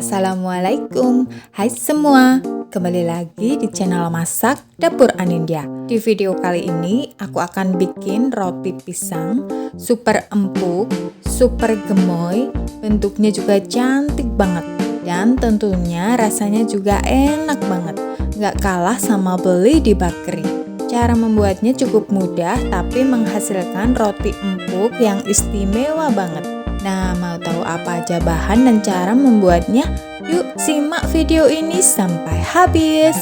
Assalamualaikum, hai semua. Kembali lagi di channel masak Dapur Anindya. Di video kali ini aku akan bikin roti pisang super empuk, super gemoy, bentuknya juga cantik banget. Dan tentunya rasanya juga enak banget, gak kalah sama beli di bakery. Cara membuatnya cukup mudah tapi menghasilkan roti empuk yang istimewa banget. Nah, mau tahu apa aja bahan dan cara membuatnya? Yuk simak video ini sampai habis.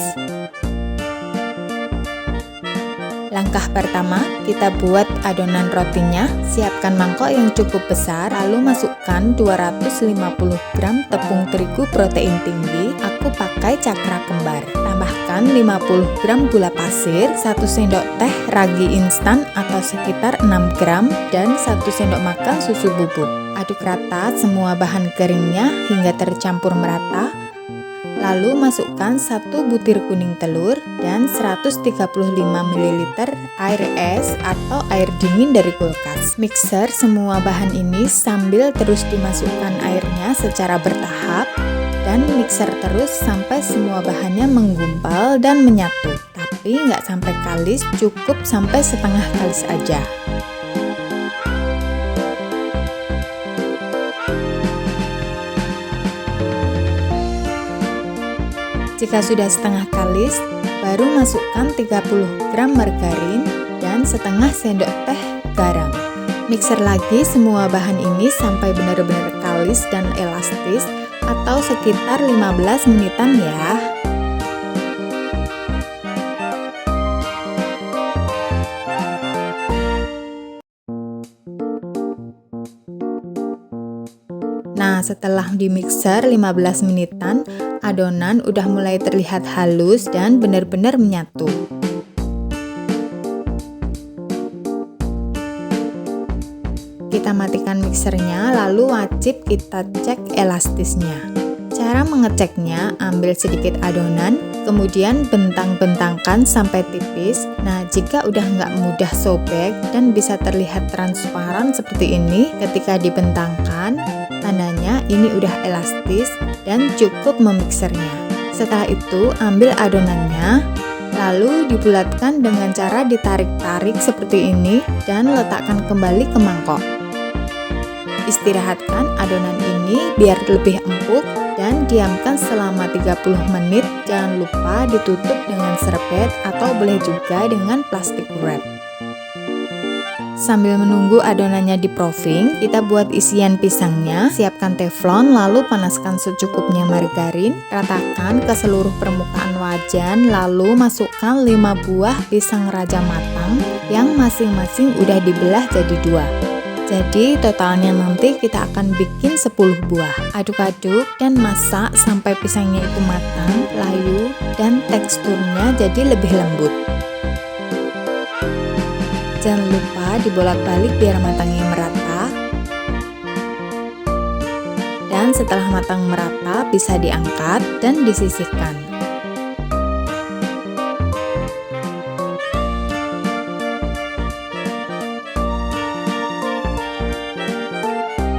Langkah pertama, kita buat adonan rotinya. Siapkan mangkok yang cukup besar, lalu masukkan 250 gram tepung terigu protein tinggi. Aku pakai cakra kembar. Tambahkan 50 gram gula pasir, 1 sendok teh ragi instan atau sekitar 6 gram, dan 1 sendok makan susu bubuk. Aduk rata semua bahan keringnya hingga tercampur merata. Lalu masukkan 1 butir kuning telur dan 135 ml air es atau air dingin dari kulkas. Mixer semua bahan ini sambil terus dimasukkan airnya secara bertahap dan mixer terus sampai semua bahannya menggumpal dan menyatu. Tapi nggak sampai kalis, cukup sampai setengah kalis aja. Jika sudah setengah kalis, baru masukkan 30 gram margarin dan setengah sendok teh garam. Mixer lagi semua bahan ini sampai benar-benar kalis dan elastis atau sekitar 15 menitan ya. Nah, setelah di mixer 15 menitan, adonan udah mulai terlihat halus dan benar-benar menyatu. Kita matikan mixernya, lalu wajib kita cek elastisnya. Cara mengeceknya, ambil sedikit adonan, kemudian bentang-bentangkan sampai tipis. Nah, jika udah nggak mudah sobek dan bisa terlihat transparan seperti ini ketika dibentangkan, tandanya ini udah elastis dan cukup memixernya. Setelah itu ambil adonannya, lalu dibulatkan dengan cara ditarik-tarik seperti ini dan letakkan kembali ke mangkok. Istirahatkan adonan ini biar lebih empuk dan diamkan selama 30 menit. Jangan lupa ditutup dengan serbet atau boleh juga dengan plastik wrap. Sambil menunggu adonannya di proofing, kita buat isian pisangnya. Siapkan teflon, lalu panaskan secukupnya margarin. Ratakan ke seluruh permukaan wajan, lalu masukkan 5 buah pisang raja matang yang masing-masing udah dibelah jadi 2. Jadi totalnya nanti kita akan bikin 10 buah. Aduk-aduk dan masak sampai pisangnya itu matang, layu, dan teksturnya jadi lebih lembut. Jangan lupa dibolak-balik biar matangnya merata. Dan setelah matang merata bisa diangkat dan disisihkan.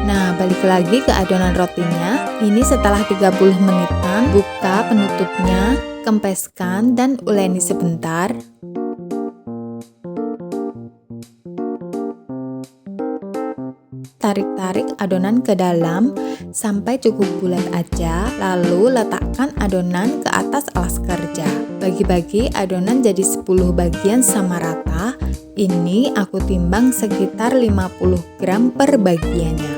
Nah, balik lagi ke adonan rotinya. Ini setelah 30 menitan, buka penutupnya, kempeskan dan uleni sebentar. Tarik-tarik adonan ke dalam sampai cukup bulat aja, lalu letakkan adonan ke atas alas kerja. Bagi-bagi adonan jadi 10 bagian sama rata. Ini aku timbang sekitar 50 gram per bagiannya.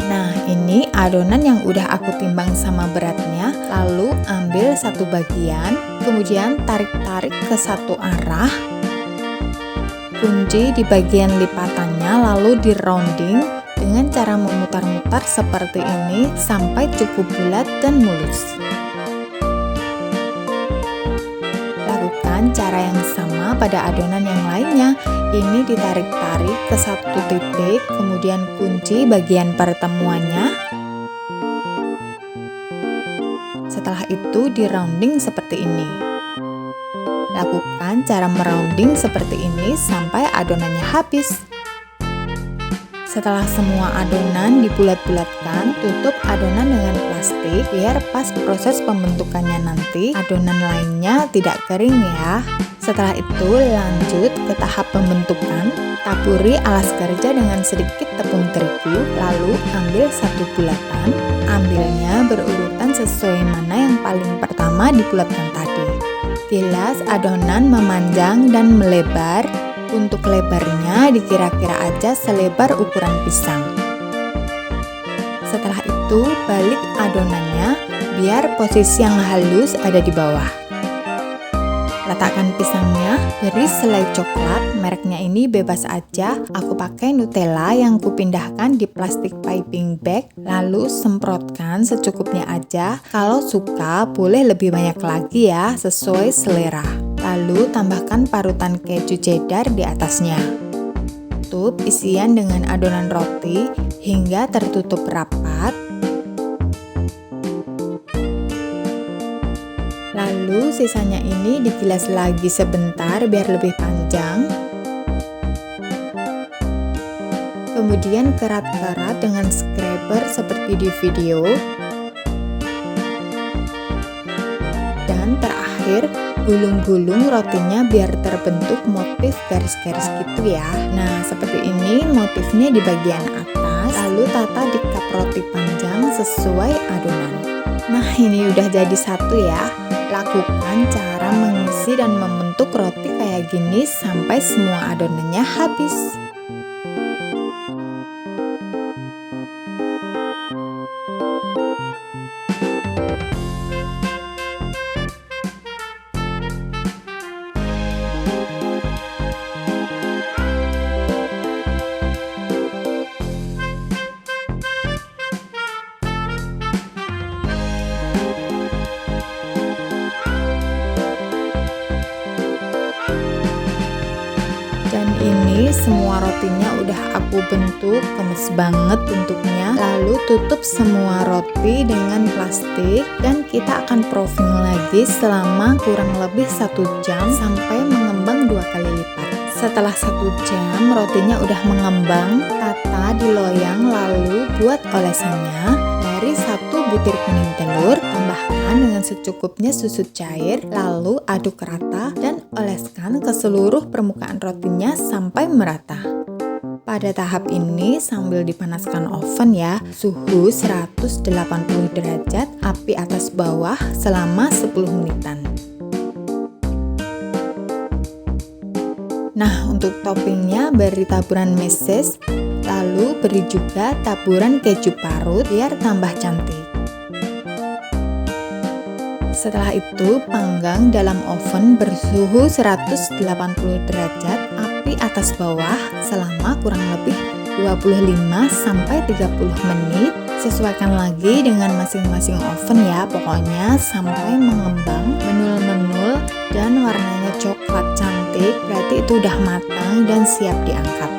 Nah, ini adonan yang udah aku timbang sama beratnya. Lalu ambil satu bagian, kemudian tarik-tarik ke satu arah. Kunci di bagian lipatannya, lalu di rounding dengan cara memutar-mutar seperti ini sampai cukup bulat dan mulus. Lakukan cara yang sama pada adonan yang lainnya. Ini ditarik-tarik ke satu titik, kemudian kunci bagian pertemuannya. Setelah itu di rounding seperti ini. Lakukan cara merounding seperti ini sampai adonannya habis. Setelah semua adonan dibulat-bulatkan, tutup adonan dengan plastik biar pas proses pembentukannya nanti adonan lainnya tidak kering ya. Setelah itu lanjut ke tahap pembentukan. Taburi alas kerja dengan sedikit tepung terigu, lalu ambil satu bulatan. Ambilnya berurutan sesuai mana yang paling pertama dibulatkan tadi. Bilas adonan memanjang dan melebar. Untuk lebarnya dikira-kira aja selebar ukuran pisang. Setelah itu balik adonannya biar posisi yang halus ada di bawah. Letakkan pisangnya, beri selai coklat, mereknya ini bebas aja. Aku pakai Nutella yang kupindahkan di plastik piping bag, lalu semprotkan secukupnya aja. Kalau suka boleh lebih banyak lagi ya, sesuai selera. Lalu tambahkan parutan keju cheddar di atasnya. Tutup isian dengan adonan roti hingga tertutup rapat. Lalu sisanya ini digilas lagi sebentar biar lebih panjang. Kemudian kerat-kerat dengan scraper seperti di video. Dan terakhir gulung-gulung rotinya biar terbentuk motif garis-garis gitu ya. Nah, seperti ini motifnya di bagian atas. Lalu tata di cup roti panjang sesuai adonan. Nah, ini udah jadi satu ya. Lakukan cara mengisi dan membentuk roti kayak gini sampai semua adonannya habis. Dan ini semua rotinya udah aku bentuk, gemes banget bentuknya. Lalu tutup semua roti dengan plastik dan kita akan proofing lagi selama kurang lebih 1 jam sampai mengembang 2 kali lipat. Setelah 1 jam rotinya udah mengembang, tata di loyang lalu buat olesannya. Dari 1 butir kuning telur, tambahkan dengan secukupnya susu cair, lalu aduk rata dan oleskan ke seluruh permukaan rotinya sampai merata. Pada tahap ini sambil dipanaskan oven ya, suhu 180 derajat, api atas bawah selama 10 menitan. Nah, untuk toppingnya beri taburan meses, lalu beri juga taburan keju parut biar tambah cantik. Setelah itu panggang dalam oven bersuhu 180 derajat, api atas bawah selama kurang lebih 25-30 menit. Sesuaikan lagi dengan masing-masing oven ya, pokoknya sampai mengembang, menul-menul dan warnanya coklat cantik, berarti itu udah matang dan siap diangkat.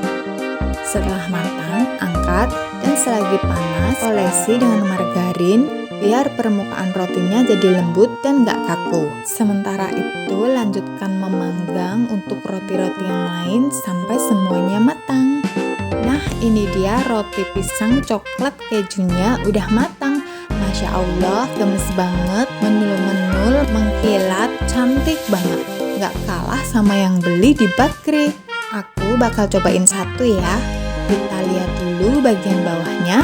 Setelah matang, angkat dan selagi panas, olesi dengan margarin biar permukaan rotinya jadi lembut dan gak kaku. Sementara itu lanjutkan memanggang untuk roti-roti yang lain sampai semuanya matang. Nah, ini dia roti pisang coklat kejunya udah matang. Masya Allah, gemes banget, menul-menul, mengkilat, cantik banget. Gak kalah sama yang beli di bakery. Aku bakal cobain satu ya. Kita lihat dulu bagian bawahnya.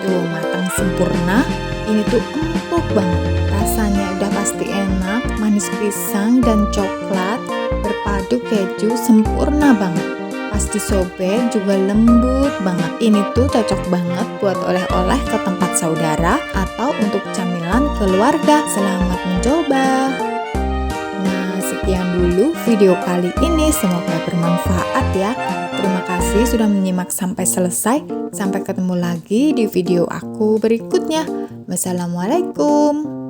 Tuh, matang sempurna. Ini tuh empuk banget. Rasanya udah pasti enak, manis pisang dan coklat berpadu keju sempurna banget. Pas disobek juga lembut banget. Ini tuh cocok banget buat oleh-oleh ke tempat saudara atau untuk camilan keluarga. Selamat mencoba. Nah, sekian dulu video kali ini. Semoga bermanfaat ya. Terima kasih sudah menyimak sampai selesai. Sampai ketemu lagi di video aku berikutnya. Wassalamualaikum.